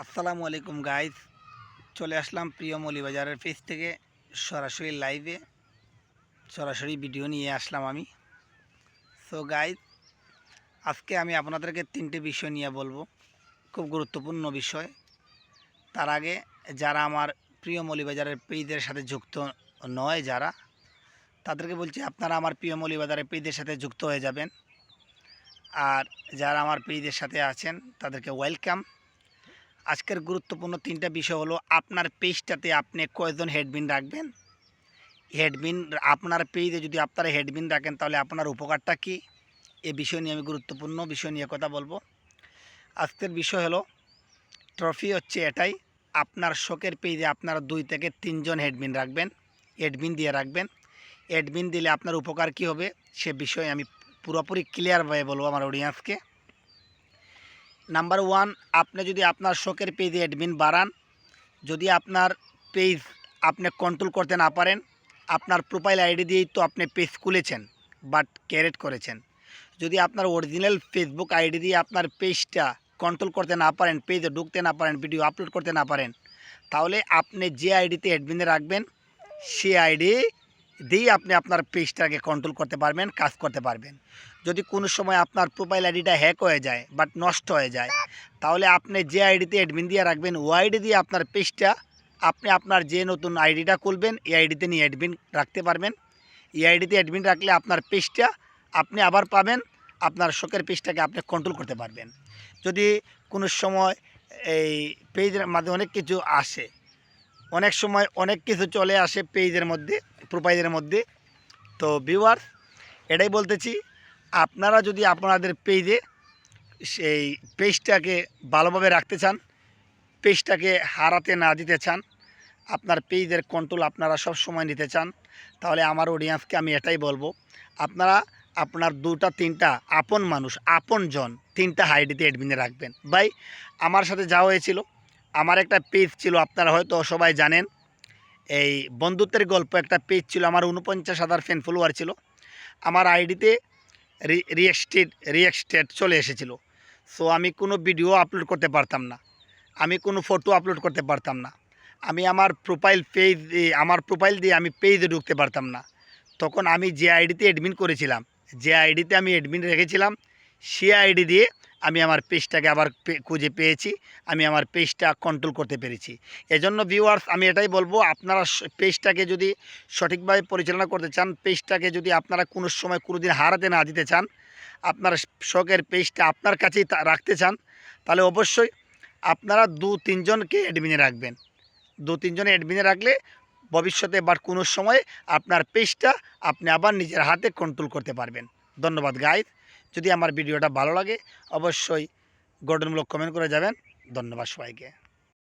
আসসালামু আলাইকুম গাইজ, চলে আসলাম প্রিয় মৌলভীবাজারের পেজ থেকে সরাসরি লাইভে সরাসরি ভিডিও নিয়ে আসলাম আমি। সো গাইজ, আজকে আমি আপনাদেরকে তিনটে বিষয় নিয়ে বলবো, খুব গুরুত্বপূর্ণ বিষয়। তার আগে যারা আমার প্রিয় মৌলভীবাজারের পেজের সাথে যুক্ত নয়, যারা তাদেরকে বলছি আপনারা আমার প্রিয় মৌলভীবাজারের পেজের সাথে যুক্ত হয়ে যাবেন। আর যারা আমার পেজের সাথে আছেন তাদেরকে ওয়েলকাম। আজকের গুরুত্বপূর্ণ তিনটা বিষয় হলো, আপনার পেজটাতে আপনি কয়জন হেডবিন রাখবেন। হেডবিন আপনার পেজে যদি আপনারা হেডবিন রাখেন তাহলে আপনার উপকারটা কী, এ বিষয় নিয়ে আমি গুরুত্বপূর্ণ বিষয় নিয়ে কথা বলবো। আজকের বিষয় হলো, ট্রফি হচ্ছে এটাই, আপনার শখের পেজে আপনারা 2 থেকে 3 জন হেডবিন রাখবেন, হেডবিন দিয়ে রাখবেন। হেডবিন দিলে আপনার উপকার কী হবে সে বিষয়ে আমি পুরোপুরি ক্লিয়ারভাবে বলবো আমার অডিয়েন্সকে। নাম্বার 1, আপনি যদি আপনার শখের পেজে অ্যাডমিন বাড়ান, যদি আপনার পেজ আপনি কন্ট্রোল করতে না পারেন, আপনার প্রোফাইল আইডি দিয়েই তো আপনি পেজ খুলেছেন বাট ক্যারেট করেছেন, যদি আপনার অরিজিনাল ফেসবুক আইডি দিয়ে আপনার পেজটা কন্ট্রোল করতে না পারেন, পেজে ঢুকতে না পারেন, ভিডিও আপলোড করতে না পারেন, তাহলে আপনি যে আইডিতে অ্যাডমিনে রাখবেন সে আইডি দিয়েই আপনি আপনার পেজটাকে কন্ট্রোল করতে পারবেন, কাজ করতে পারবেন। যদি কোনো সময় আপনার প্রোফাইল আইডিটা হ্যাক হয়ে যায় বাট নষ্ট হয়ে যায়, তাহলে আপনি যে আইডিতে অ্যাডমিন দিয়ে রাখবেন ওই আইডি দিয়ে আপনার পেজটা আপনি আপনার যে নতুন আইডিটা খুলবেন এই আইডিতে নিয়ে অ্যাডমিন রাখতে পারবেন। এই আইডিতে অ্যাডমিন রাখলে আপনার পেজটা আপনি আবার পাবেন, আপনার শখের পেজটাকে আপনি কন্ট্রোল করতে পারবেন। যদি কোনো সময় এই পেজের মাধ্যমে অনেক কিছু আসে, অনেক সময় অনেক কিছু চলে আসে পেজের মধ্যে, প্রোফাইলের মধ্যে, তো ভিউয়ার্স এটাই বলতেছি, আপনারা যদি আপনাদের পেজে সেই পেজটাকে ভালোভাবে রাখতে চান, পেজটাকে হারাতে না দিতে চান, আপনার পেজের কন্ট্রোল আপনারা সব সময় নিতে চান, তাহলে আমার অডিয়েন্সকে আমি এটাই বলবো, আপনারা আপনার 2টা 3টা আপন মানুষ, আপনজন 3টা আইডিতে অ্যাডমিনে রাখবেন। ভাই আমার সাথে যা হয়েছিল, আমার একটা পেজ ছিল, আপনারা হয়তো সবাই জানেন, এই বন্ধুত্বের গল্প একটা পেজ ছিল, আমার 49,000 ফ্যান ফলোয়ার ছিল, আমার আইডিতে রিয়েক্টেড চলে এসেছিল। সো আমি কোনো ভিডিও আপলোড করতে পারতাম না, আমি কোনো ফটো আপলোড করতে পারতাম না, আমি আমার প্রোফাইল দিয়ে আমি পেজে ঢুকতে পারতাম না। তখন আমি যে আইডিতে অ্যাডমিন করেছিলাম, যে আইডিতে আমি অ্যাডমিন রেখেছিলাম, সে আইডি দিয়ে আমি আমার পেজটাকে আবার খুঁজে পেয়েছি, আমি আমার পেজটা কন্ট্রোল করতে পেরেছি। এজন্য ভিউয়ার্স আমি এটাই বলবো, আপনারা পেজটাকে যদি সঠিকভাবে পরিচালনা করতে চান, পেজটাকে যদি আপনারা কোনো সময় কোনো দিন হারাতে না দিতে চান, আপনার শখের পেজটা আপনার কাছেই রাখতে চান, তাহলে অবশ্যই আপনারা 2-3 জনকে অ্যাডমিনে রাখবেন। 2-3 জন অ্যাডমিনে রাখলে ভবিষ্যতে বা কোনো সময় আপনার পেজটা আপনি আবার নিজের হাতে কন্ট্রোল করতে পারবেন। ধন্যবাদ গাইজ, যদি আমার ভিডিওটা ভালো লাগে অবশ্যই গঠনমূলক কমেন্ট করে যাবেন। ধন্যবাদ সবাইকে।